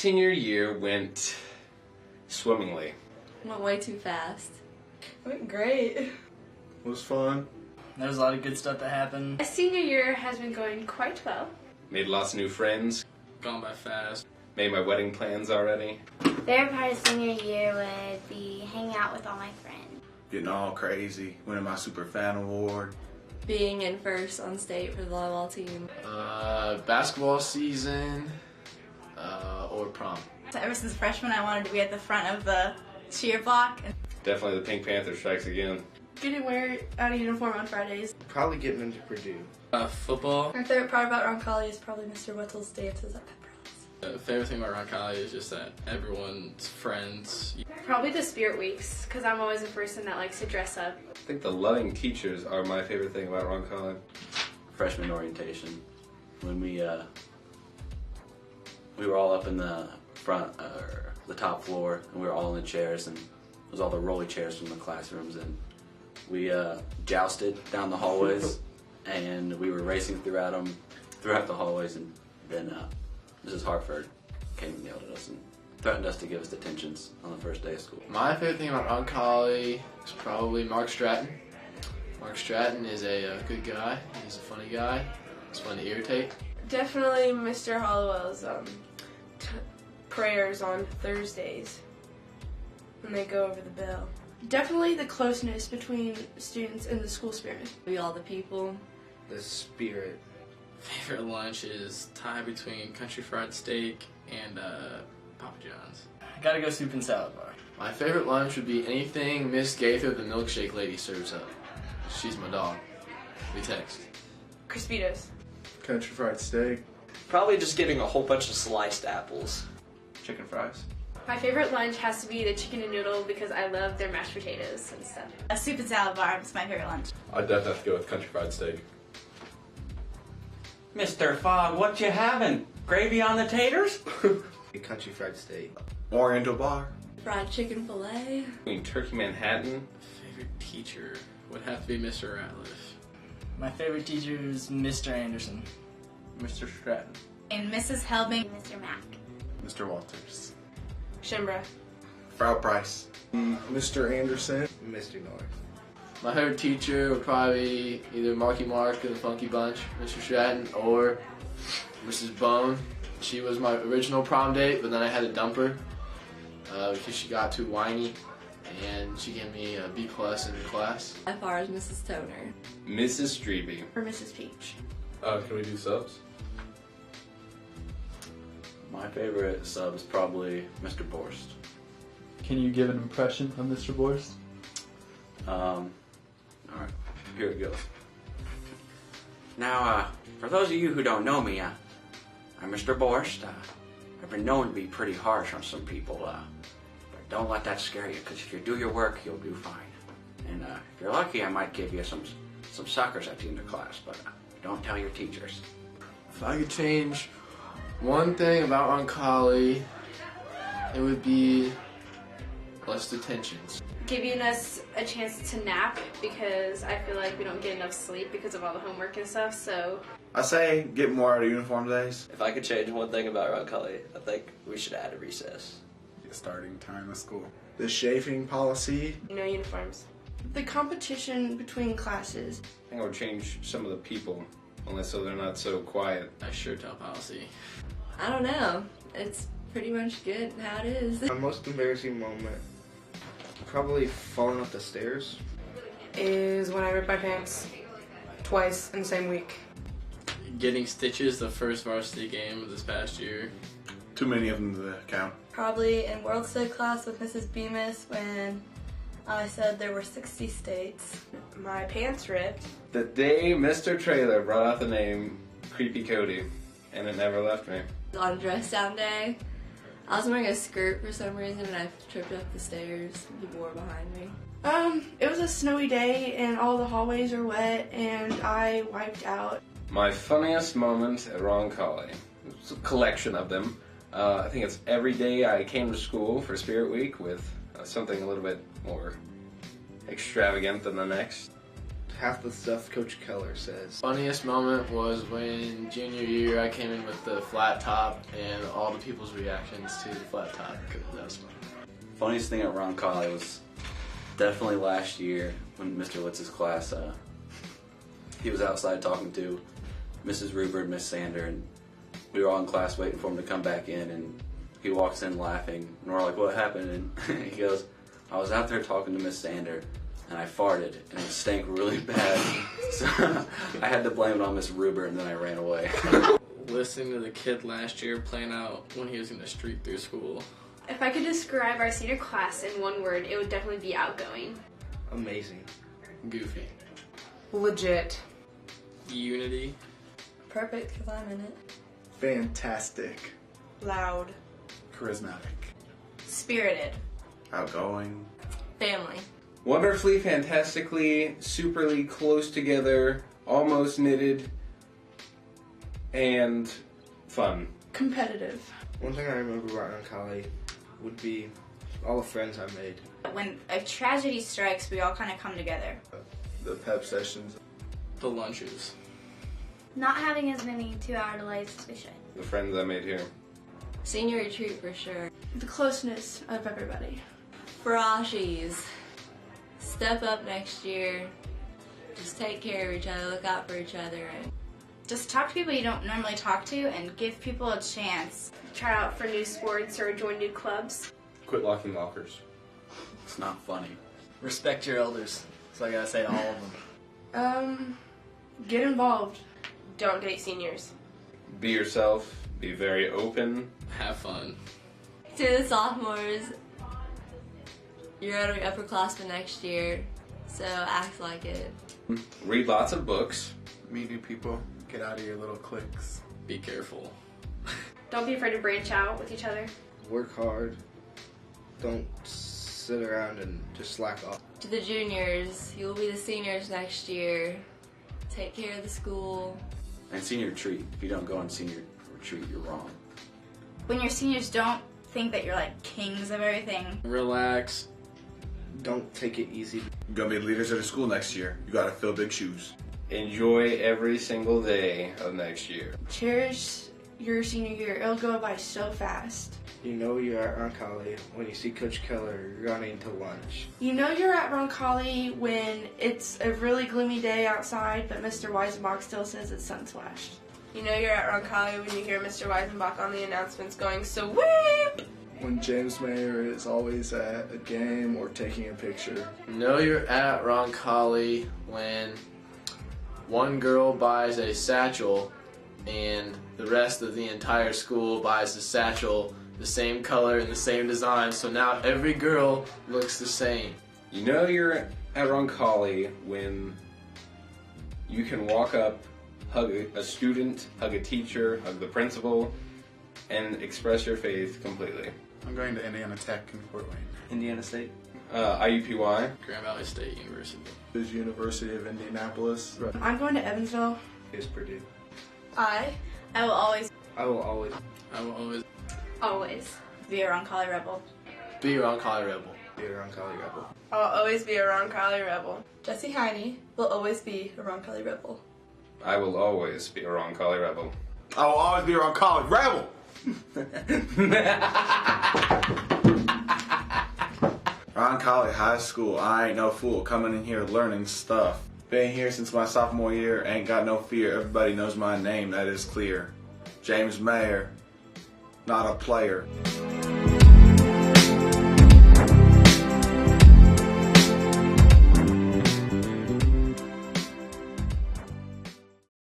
senior year went swimmingly. Went way too fast. Went great. It was fun. There was a lot of good stuff that happened. My senior year has been going quite well. Made lots of new friends. Gone by fast. Made my wedding plans already. Favorite part of senior year would be hanging out with all my friends. Getting all crazy. Winning my super fan award. Being in first on state for the volleyball team. Basketball season, or prom. So ever since freshman, I wanted to be at the front of the cheer block. Definitely the Pink Panther strikes again. Getting wear out of uniform on Fridays. Probably getting into Purdue. Football. My favorite part about Roncalli is probably Mr. Whittle's dances at pep rallies. The favorite thing about Roncalli is just that everyone's friends. Probably the spirit weeks, because I'm always a person that likes to dress up. I think the loving teachers are my favorite thing about Roncalli. Freshman orientation, when we were all up in the front, or the top floor, and we were all in the chairs, and it was all the rolly chairs from the classrooms, and we jousted down the hallways, and we were racing throughout the hallways, and then Mrs. Hartford came and yelled at us and threatened us to give us detentions on the first day of school. My favorite thing about Roncalli is probably Mark Stratton. Mark Stratton is a good guy. He's a funny guy. He's fun to irritate. Definitely Mr. Hollowell's prayers on Thursdays when they go over the bell. Definitely the closeness between students and the school spirit. We all the people. The spirit. Favorite lunch is tie between country fried steak and Papa John's. I gotta go soup and salad bar. My favorite lunch would be anything Miss Gaither, the milkshake lady, serves up. She's my dog. We text. Crispitos. Country fried steak. Probably just getting a whole bunch of sliced apples. Chicken fries. My favorite lunch has to be the chicken and noodle because I love their mashed potatoes and stuff. A soup and salad bar is my favorite lunch. I'd definitely have to go with country fried steak. Mr. Fogg, what you having? Gravy on the taters? Country fried steak. Oriental bar. Fried chicken fillet. Between Turkey Manhattan. Favorite teacher would have to be Mr. Ratliff. My favorite teacher is Mr. Anderson. Mr. Stratton. And Mrs. Helbing. Mr. Mack. Mr. Walters. Shimbra. Frau Price. Mr. Anderson. Mr. North. My favorite teacher would probably be either Marky Mark of the Funky Bunch, Mr. Stratton, or Mrs. Bone. She was my original prom date, but then I had to dump her because she got too whiny, and she gave me a B+ in the class. As far as Mrs. Toner. Mrs. Strebe. Or Mrs. Peach. Can we do subs? My favorite sub is probably Mr. Borst. Can you give an impression of Mr. Borst? Alright, here it goes. Now, for those of you who don't know me, I'm Mr. Borst. I've been known to be pretty harsh on some people, but don't let that scare you, because if you do your work, you'll do fine. And if you're lucky, I might give you some suckers at the end of class, but don't tell your teachers. If I could change one thing about Roncalli, it would be less detentions. Giving us a chance to nap because I feel like we don't get enough sleep because of all the homework and stuff, so. I say get more out of uniform days. If I could change one thing about Roncalli, I think we should add a recess. Starting time of school. The chafing policy. No uniforms. The competition between classes. I think I would change some of the people, only so they're not so quiet. I sure tell policy. I don't know. It's pretty much good how it is. My most embarrassing moment, probably falling up the stairs. Is when I ripped my pants twice in the same week. Getting stitches the first varsity game of this past year. Too many of them to count. Probably in World State class with Mrs. Bemis when I said there were 60 states. My pants ripped. The day Mr. Trailer brought out the name Creepy Cody, and it never left me. On dress down day, I was wearing a skirt for some reason and I tripped up the stairs. People were behind me. It was a snowy day and all the hallways are wet and I wiped out. My funniest moment at Roncalli. It's a collection of them. I think it's every day I came to school for Spirit Week with something a little bit more extravagant than the next. half the stuff Coach Keller says. Funniest moment was when junior year I came in with the flat top and all the people's reactions to the flat top. That was fun. Funniest thing at Roncalli was definitely last year when Mr. Litz's class, he was outside talking to Mrs. Ruber and Miss Sander, and we were all in class waiting for him to come back in, and he walks in laughing, and we're like, what happened? And he goes, I was out there talking to Miss Sander, and I farted, and it stank really bad. So I had to blame it on Miss Ruber, and then I ran away. Listening to the kid last year playing out when he was going to streak through school. If I could describe our senior class in one word, it would definitely be outgoing. Amazing. Goofy. Legit. Unity. Perfect, because I'm in it. Fantastic. Loud. Charismatic. Spirited. Outgoing. Family. Wonderfully, fantastically, superly close together, almost knitted, and fun. Competitive. One thing I remember about Roncalli would be all the friends I made. When a tragedy strikes, we all kind of come together. The pep sessions. The lunches. Not having as many 2-hour delays as we should. The friends I made here. Senior retreat for sure. The closeness of everybody. Froshies. Step up next year. Just take care of each other, look out for each other, and Just talk to people you don't normally talk to and give people a chance. Try out for new sports or join new clubs. Quit locking lockers. It's not funny. Respect your elders. That's what I gotta say to all of them. Get involved. Don't date seniors. Be yourself. Be very open. Have fun. to the sophomores, you're going to be upperclassmen next year, so act like it. Read lots of books. Meet new people. Get out of your little cliques. Be careful. Don't be afraid to branch out with each other. Work hard. Don't sit around and just slack off. To the juniors, you'll be the seniors next year. Take care of the school. And senior retreat. If you don't go on senior retreat, you're wrong. When your seniors, don't think that you're like kings of everything. Relax. Don't take it easy. You're gonna be leaders of the school next year. You gotta fill big shoes. Enjoy every single day of next year. Cherish your senior year. It'll go by so fast. You know you're at Roncalli when you see Coach Keller running to lunch. You know you're at Roncalli when it's a really gloomy day outside, but Mr. Weisenbach still says it's sun-splashed. You know you're at Roncalli when you hear Mr. Weisenbach on the announcements going, "Sweep!" When James Mayer is always at a game or taking a picture. Know you're at Roncalli when one girl buys a satchel and the rest of the entire school buys the satchel the same color and the same design, so now every girl looks the same. You know you're at Roncalli when you can walk up, hug a student, hug a teacher, hug the principal, and express your faith completely. I'm going to Indiana Tech in Fort Wayne. Indiana State. IUPUI. Grand Valley State University. There's University of Indianapolis. I'm going to Evansville. Is Purdue. I will always I will always Always. be a Roncalli rebel. Be a Roncalli rebel. be a Roncalli rebel. I'll always be a Roncalli rebel. Jesse Heine will always be a Roncalli rebel. I will always be a Roncalli rebel. I will always be a Roncalli rebel! Roncalli High School, I ain't no fool, coming in here learning stuff. Been here since my sophomore year, ain't got no fear, everybody knows my name, that is clear. James Mayer, not a player.